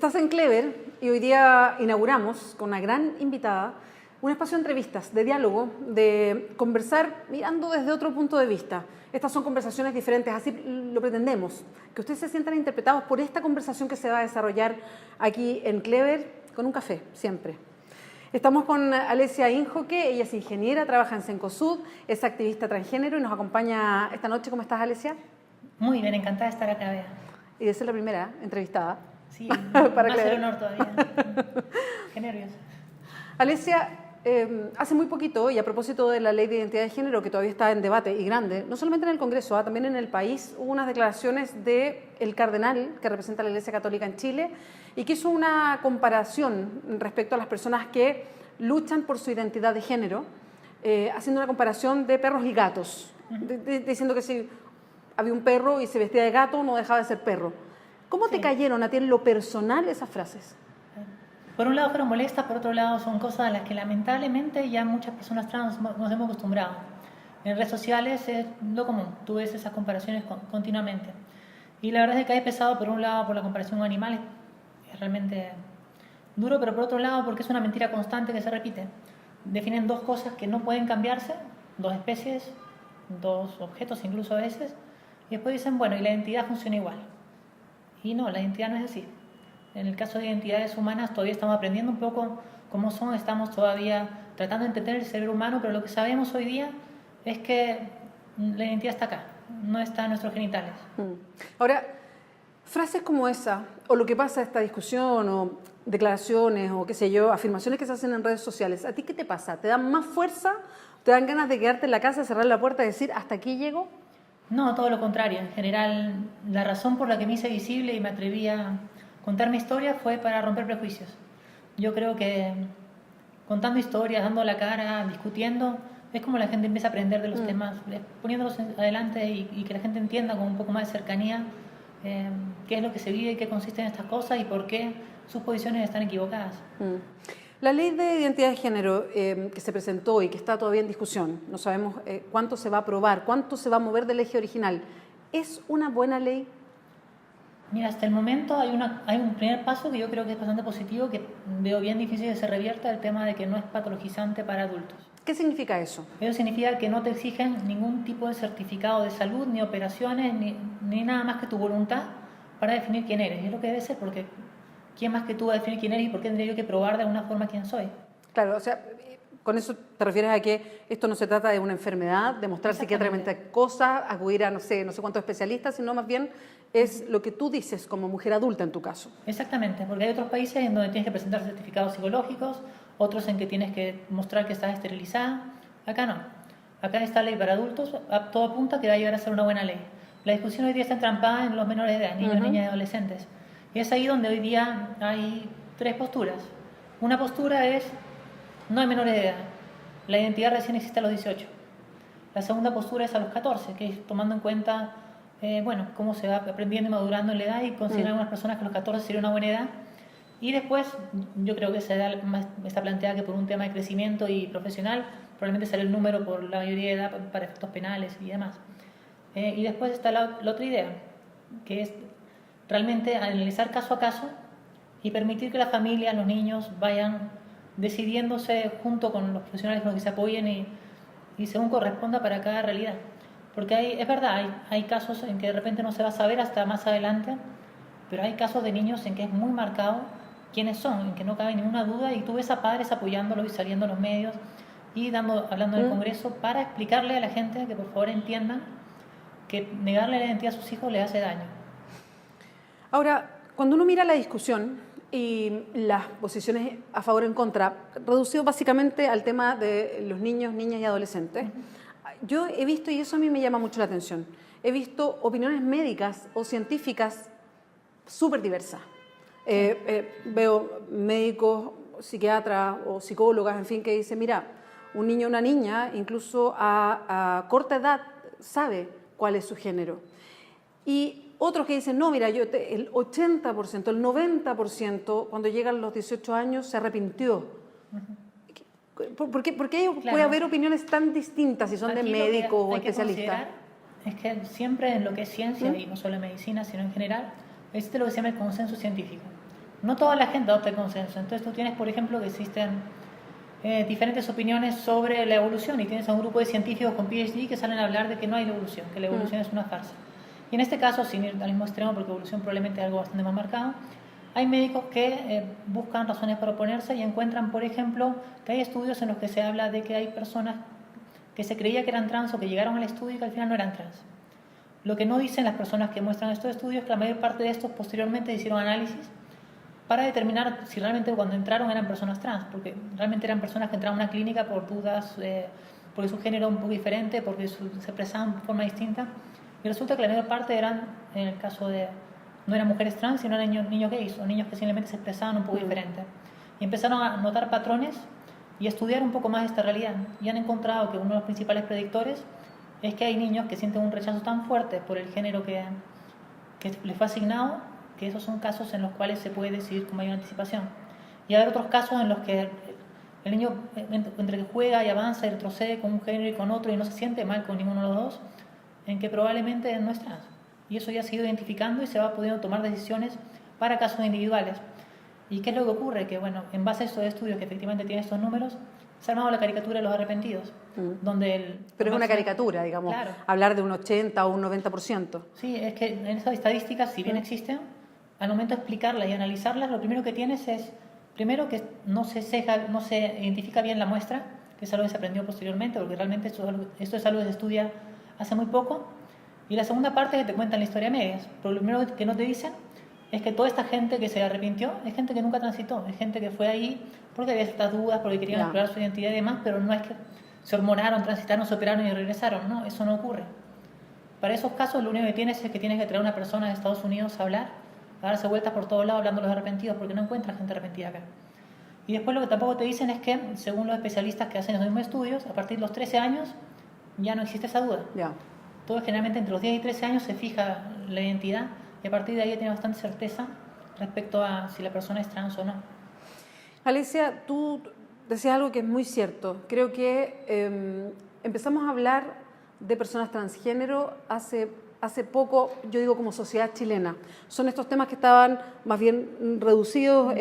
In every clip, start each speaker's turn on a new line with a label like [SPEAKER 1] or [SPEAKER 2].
[SPEAKER 1] Estás en Clever y hoy día inauguramos con una gran invitada un espacio de entrevistas, de diálogo, de conversar mirando desde otro punto de vista. Estas son conversaciones diferentes, así lo pretendemos, que ustedes se sientan interpretados por esta conversación que se va a desarrollar aquí en Clever con un café, siempre. Estamos con Alesia Injoque, ella es ingeniera, trabaja en Cencosud, es activista transgénero y nos acompaña esta noche. ¿Cómo estás, Alesia?
[SPEAKER 2] Muy bien, encantada de estar acá, Bea.
[SPEAKER 1] Y de ser la primera entrevistada.
[SPEAKER 2] Sí,
[SPEAKER 1] para
[SPEAKER 2] más el honor todavía. Qué nerviosa.
[SPEAKER 1] Alesia, hace muy poquito, y a propósito de la ley de identidad de género, que todavía está en debate y grande, no solamente en el Congreso, también en el país, hubo unas declaraciones del cardenal que representa a la Iglesia Católica en Chile y que hizo una comparación respecto a las personas que luchan por su identidad de género, haciendo una comparación de perros y gatos, diciendo que si había un perro y se vestía de gato, no dejaba de ser perro. ¿Cómo te cayeron a ti en lo personal esas frases?
[SPEAKER 2] Por un lado fueron molestas, por otro lado son cosas a las que lamentablemente ya muchas personas trans nos hemos acostumbrado. En redes sociales es lo común, tú ves esas comparaciones continuamente. Y la verdad es que cae pesado por un lado por la comparación con animales, es realmente duro, pero por otro lado porque es una mentira constante que se repite. Definen dos cosas que no pueden cambiarse, dos especies, dos objetos incluso a veces, y después dicen, bueno, y la identidad funciona igual. Y no, la identidad no es así. En el caso de identidades humanas todavía estamos aprendiendo un poco cómo son, estamos todavía tratando de entender el cerebro humano, pero lo que sabemos hoy día es que la identidad está acá, no está en nuestros genitales.
[SPEAKER 1] Ahora, frases como esa, o lo que pasa esta discusión, o declaraciones, o qué sé yo, afirmaciones que se hacen en redes sociales, ¿a ti qué te pasa? ¿Te dan más fuerza? ¿Te dan ganas de quedarte en la casa, cerrar la puerta y decir, hasta aquí llego?
[SPEAKER 2] No, todo lo contrario. En general, la razón por la que me hice visible y me atreví a contar mi historia fue para romper prejuicios. Yo creo que contando historias, dando la cara, discutiendo, es como la gente empieza a aprender de los temas, poniéndolos adelante y que la gente entienda con un poco más de cercanía qué es lo que se vive, qué consisten estas cosas y por qué sus posiciones están equivocadas.
[SPEAKER 1] La ley de identidad de género que se presentó y que está todavía en discusión, no sabemos cuánto se va a aprobar, cuánto se va a mover del eje original, ¿es una buena ley?
[SPEAKER 2] Mira, hasta el momento hay un primer paso que yo creo que es bastante positivo, que veo bien difícil que se revierta, el tema de que no es patologizante para adultos.
[SPEAKER 1] ¿Qué significa eso?
[SPEAKER 2] Eso significa que no te exigen ningún tipo de certificado de salud, ni operaciones, ni nada más que tu voluntad para definir quién eres. Es lo que debe ser, porque ¿quién más que tú va a definir quién eres y por qué tendría yo que probar de alguna forma quién soy?
[SPEAKER 1] Claro, o sea, con eso te refieres a que esto no se trata de una enfermedad, de mostrar psiquiátricamente cosas, acudir a no sé cuántos especialistas, sino más bien es lo que tú dices como mujer adulta en tu caso.
[SPEAKER 2] Exactamente, porque hay otros países en donde tienes que presentar certificados psicológicos, otros en que tienes que mostrar que estás esterilizada. Acá no. Acá esta ley para adultos, todo apunta que va a llegar a ser una buena ley. La discusión hoy día está entrampada en los menores de edad, niños, niñas y adolescentes. Y es ahí donde hoy día hay tres posturas. Una postura es, no hay menores de edad, la identidad recién existe a los 18. La segunda postura es a los 14, que es tomando en cuenta cómo se va aprendiendo y madurando en la edad y consideran algunas personas que a los 14 sería una buena edad. Y después, yo creo que está planteada que por un tema de crecimiento y profesional, probablemente sale el número por la mayoría de edad para efectos penales y demás. Y después está la otra idea, que es realmente analizar caso a caso y permitir que la familia, los niños vayan decidiéndose junto con los profesionales con los que se apoyen y según corresponda para cada realidad. Porque es verdad, hay casos en que de repente no se va a saber hasta más adelante, pero hay casos de niños en que es muy marcado quiénes son, en que no cabe ninguna duda y tú ves a padres apoyándolos y saliendo a los medios y hablando en el Congreso para explicarle a la gente que por favor entiendan que negarle la identidad a sus hijos le hace daño.
[SPEAKER 1] Ahora, cuando uno mira la discusión y las posiciones a favor o en contra, reducido básicamente al tema de los niños, niñas y adolescentes, yo he visto, y eso a mí me llama mucho la atención, he visto opiniones médicas o científicas súper diversas. Veo médicos, psiquiatras o psicólogas, en fin, que dicen, mira, un niño o una niña, incluso a corta edad, sabe cuál es su género. Y otros que dicen, no, mira, el 80%, el 90%, cuando llegan los 18 años, se arrepintió. ¿Por qué puede haber opiniones tan distintas si son
[SPEAKER 2] aquí
[SPEAKER 1] de médicos o
[SPEAKER 2] hay que
[SPEAKER 1] especialistas?
[SPEAKER 2] Es que siempre en lo que es ciencia, y no solo en medicina, sino en general, existe lo que se llama el consenso científico. no toda la gente adopta el consenso. Entonces tú tienes, por ejemplo, que existen diferentes opiniones sobre la evolución y tienes a un grupo de científicos con PhD que salen a hablar de que no hay evolución, que la evolución es una farsa. Y en este caso, sin ir al mismo extremo, porque evolución probablemente es algo bastante más marcado, hay médicos que buscan razones para oponerse y encuentran, por ejemplo, que hay estudios en los que se habla de que hay personas que se creía que eran trans o que llegaron al estudio y que al final no eran trans. Lo que no dicen las personas que muestran estos estudios es que la mayor parte de estos posteriormente hicieron análisis para determinar si realmente cuando entraron eran personas trans, porque realmente eran personas que entraban a una clínica por dudas, porque su género era un poco diferente, porque se expresaban de forma distinta, y resulta que la mayor parte eran, en el caso de, no eran mujeres trans, sino eran niños gays, o niños que simplemente se expresaban un poco diferente. Y empezaron a notar patrones y a estudiar un poco más esta realidad, y han encontrado que uno de los principales predictores es que hay niños que sienten un rechazo tan fuerte por el género que les fue asignado, que esos son casos en los cuales se puede decidir con mayor anticipación. Y hay otros casos en los que el niño, entre que juega y avanza y retrocede con un género y con otro y no se siente mal con ninguno de los dos, en que probablemente no es trans. Y eso ya se ha ido identificando y se va pudiendo tomar decisiones para casos individuales. ¿Y qué es lo que ocurre? Que, bueno, en base a estos estudios que efectivamente tienen estos números, se ha armado la caricatura de los arrepentidos. Donde
[SPEAKER 1] pero es una caricatura, digamos,
[SPEAKER 2] claro,
[SPEAKER 1] hablar de un 80 o un 90%.
[SPEAKER 2] Sí, es que en esas estadísticas, si bien existen, al momento de explicarlas y analizarlas, lo primero que tienes es, primero, que no se identifica bien la muestra, que es algo que se aprendió posteriormente, porque realmente esto es algo que se estudia hace muy poco. Y la segunda parte es que te cuentan la historia a medias. Pero lo primero que no te dicen es que toda esta gente que se arrepintió es gente que nunca transitó, es gente que fue ahí porque había ciertas dudas, porque querían explorar su identidad y demás, pero no es que se hormonaron, transitaron, se operaron y regresaron. No, eso no ocurre. Para esos casos lo único que tienes es que tienes que traer a una persona de Estados Unidos a hablar, a darse vueltas por todos lados hablando de los arrepentidos, porque no encuentras gente arrepentida acá. Y después lo que tampoco te dicen es que, según los especialistas que hacen los mismos estudios, a partir de los 13 años ya no existe esa duda. Todo generalmente entre los 10 y 13 años se fija la identidad y a partir de ahí ya tiene bastante certeza respecto a si la persona es trans o no.
[SPEAKER 1] Alicia, tú decías algo que es muy cierto. Creo que empezamos a hablar de personas transgénero hace poco, yo digo como sociedad chilena. Son estos temas que estaban más bien reducidos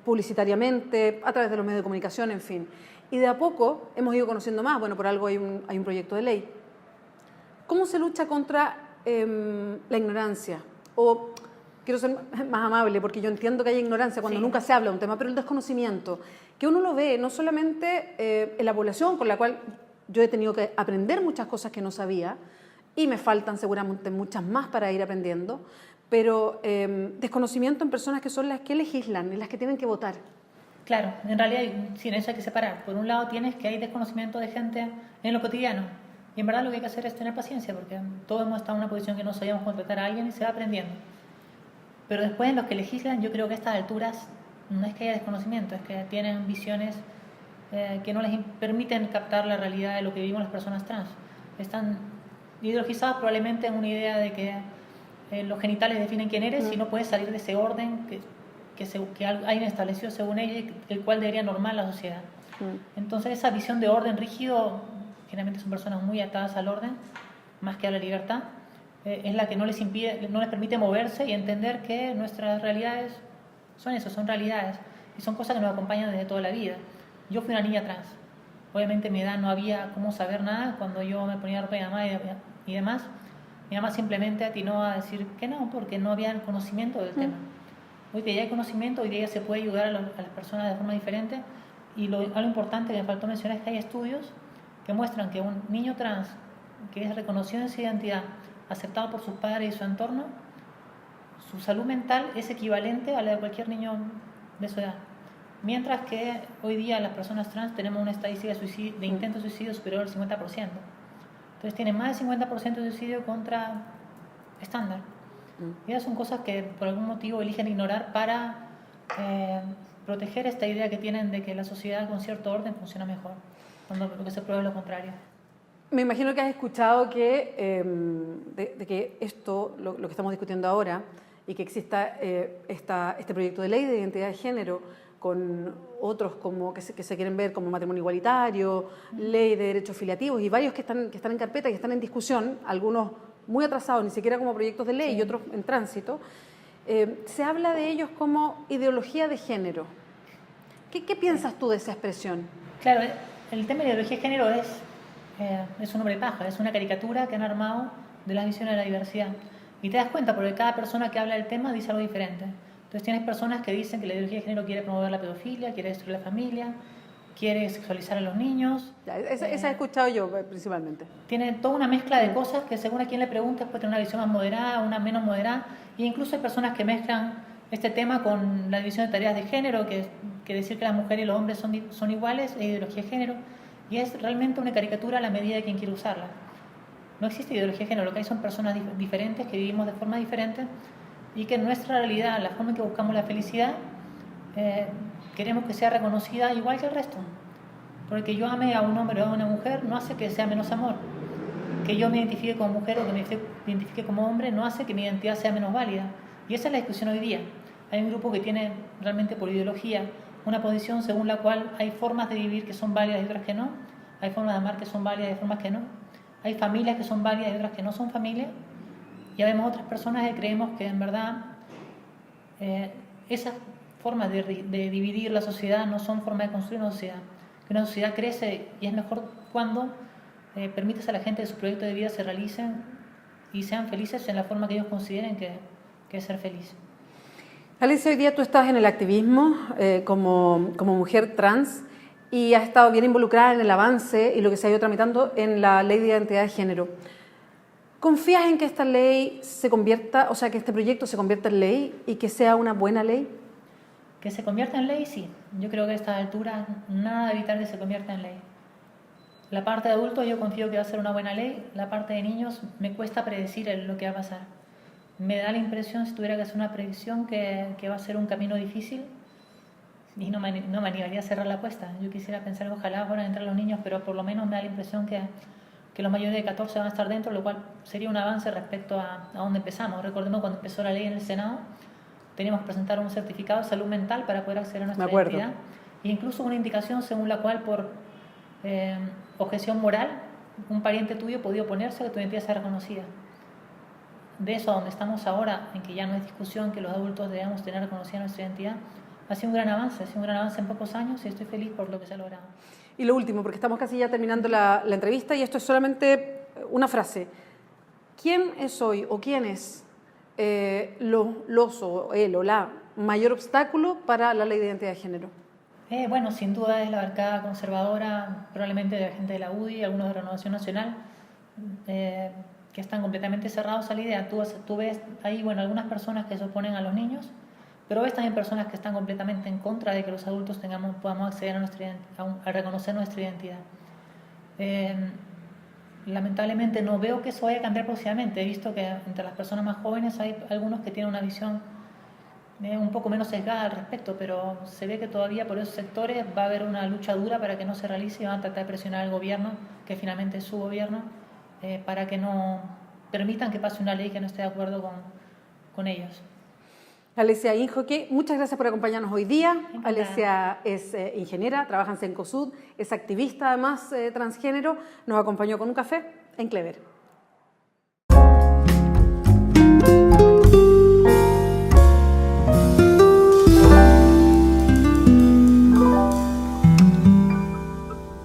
[SPEAKER 1] publicitariamente, a través de los medios de comunicación, en fin. Y de a poco hemos ido conociendo más. Bueno, por algo hay un proyecto de ley. ¿Cómo se lucha contra la ignorancia? O quiero ser más amable, porque yo entiendo que hay ignorancia cuando nunca se habla de un tema, pero el desconocimiento, que uno lo ve no solamente en la población, con la cual yo he tenido que aprender muchas cosas que no sabía, y me faltan seguramente muchas más para ir aprendiendo, pero desconocimiento en personas que son las que legislan, en las que tienen que votar.
[SPEAKER 2] Claro, en realidad sí, eso hay que separar. Por un lado tienes que hay desconocimiento de gente en lo cotidiano, y en verdad lo que hay que hacer es tener paciencia, porque todos hemos estado en una posición que no sabíamos contratar a alguien y se va aprendiendo. Pero después en los que legislan, yo creo que a estas alturas no es que haya desconocimiento, es que tienen visiones que no les permiten captar la realidad de lo que vivimos las personas trans. Están ideologizados probablemente en una idea de que los genitales definen quién eres y no puedes salir de ese orden que alguien estableció según ella, el cual debería normar la sociedad. Entonces esa visión de orden rígido, generalmente son personas muy atadas al orden, más que a la libertad, es la que no les permite moverse y entender que nuestras realidades son eso, son realidades y son cosas que nos acompañan desde toda la vida. Yo fui una niña trans, obviamente a mi edad no había cómo saber nada cuando yo me ponía ropa de mamá y demás. Mi mamá simplemente atinó a decir que no, porque no había conocimiento del tema. Hoy día hay conocimiento, hoy día se puede ayudar a las personas de forma diferente y algo importante que me faltó mencionar es que hay estudios que muestran que un niño trans que es reconocido en su identidad, aceptado por sus padres y su entorno, su salud mental es equivalente a la de cualquier niño de su edad. Mientras que hoy día las personas trans tenemos una estadística de intento de suicidio superior al 50%. Entonces tienen más del 50% de suicidio contra estándar. Y esas son cosas que por algún motivo eligen ignorar para proteger esta idea que tienen de que la sociedad con cierto orden funciona mejor, cuando lo que se prueba es lo contrario.
[SPEAKER 1] Me imagino que has escuchado que, de que esto, lo que estamos discutiendo ahora, y que exista este proyecto de ley de identidad de género con otros como que se quieren ver como matrimonio igualitario, ley de derechos filiativos y varios que están en carpeta y están en discusión, algunos muy atrasados, ni siquiera como proyectos de ley y otros en tránsito, se habla de ellos como ideología de género. ¿Qué piensas tú de esa expresión?
[SPEAKER 2] Claro, el tema de ideología de género es un nombre paja, es una caricatura que han armado de las visiones de la diversidad. Y te das cuenta porque cada persona que habla del tema dice algo diferente. Entonces tienes personas que dicen que la ideología de género quiere promover la pedofilia, quiere destruir la familia, quiere sexualizar a los niños.
[SPEAKER 1] Esa he escuchado yo principalmente.
[SPEAKER 2] Tiene toda una mezcla de cosas que según a quien le preguntes puede tener una visión más moderada, una menos moderada. E incluso hay personas que mezclan este tema con la división de tareas de género, que decir que las mujeres y los hombres son iguales es ideología de género. Y es realmente una caricatura a la medida de quien quiere usarla. No existe ideología de género, lo que hay son personas diferentes que vivimos de forma diferente y que en nuestra realidad, la forma en que buscamos la felicidad, queremos que sea reconocida igual que el resto. Porque yo ame a un hombre o a una mujer no hace que sea menos amor. Que yo me identifique como mujer o que me identifique como hombre no hace que mi identidad sea menos válida. Y esa es la discusión hoy día. Hay un grupo que tiene realmente por ideología una posición según la cual hay formas de vivir que son válidas y otras que no. Hay formas de amar que son válidas y formas que no. Hay familias que son válidas y otras que no son familias. Y vemos otras personas que creemos que en verdad esas formas de dividir la sociedad no son formas de construir una sociedad. Que una sociedad crece y es mejor cuando permites a la gente que sus proyectos de vida se realicen y sean felices en la forma que ellos consideren que es ser feliz.
[SPEAKER 1] Alicia, hoy día tú estás en el activismo como mujer trans y has estado bien involucrada en el avance y lo que se ha ido tramitando en la ley de identidad de género. ¿Confías en que esta ley se convierta, o sea, que este proyecto se convierta en ley y que sea una buena ley?
[SPEAKER 2] Que se convierta en ley, sí. Yo creo que a esta altura nada de evitar que se convierta en ley. La parte de adultos yo confío que va a ser una buena ley. La parte de niños me cuesta predecir lo que va a pasar. Me da la impresión, si tuviera que hacer una predicción, que va a ser un camino difícil y no me animaría a cerrar la apuesta. Yo quisiera pensar que ojalá fueran a entrar los niños, pero por lo menos me da la impresión que los mayores de 14 van a estar dentro, lo cual sería un avance respecto a donde empezamos. Recordemos cuando empezó la ley en el Senado, teníamos que presentar un certificado de salud mental para poder acceder a nuestra identidad e incluso una indicación según la cual por objeción moral un pariente tuyo podía oponerse a que tu identidad sea reconocida. De eso a donde estamos ahora, en que ya no es discusión que los adultos debemos tener reconocida nuestra identidad, ha sido un gran avance en pocos años y estoy feliz por lo que se ha logrado.
[SPEAKER 1] Y lo último, porque estamos casi ya terminando la entrevista y esto es solamente una frase. ¿Quién es hoy o quién es o él o la mayor obstáculo para la ley de identidad de género?
[SPEAKER 2] Bueno, sin duda es la bancada conservadora, probablemente de la gente de la UDI, algunos de Renovación Nacional, que están completamente cerrados a la idea. Tú ves ahí, bueno, algunas personas que se oponen a los niños, pero ves también personas que están completamente en contra de que los adultos podamos acceder a reconocer nuestra identidad. Lamentablemente no veo que eso vaya a cambiar próximamente. He visto que entre las personas más jóvenes hay algunos que tienen una visión un poco menos sesgada al respecto, pero se ve que todavía por esos sectores va a haber una lucha dura para que no se realice y van a tratar de presionar al gobierno, que finalmente es su gobierno, para que no permitan que pase una ley que no esté de acuerdo con ellos.
[SPEAKER 1] Alicia Injoque, muchas gracias por acompañarnos hoy día.
[SPEAKER 2] Encantada.
[SPEAKER 1] Alicia es ingeniera, trabaja en Cencosud, es activista además transgénero, nos acompañó con un café en Clever.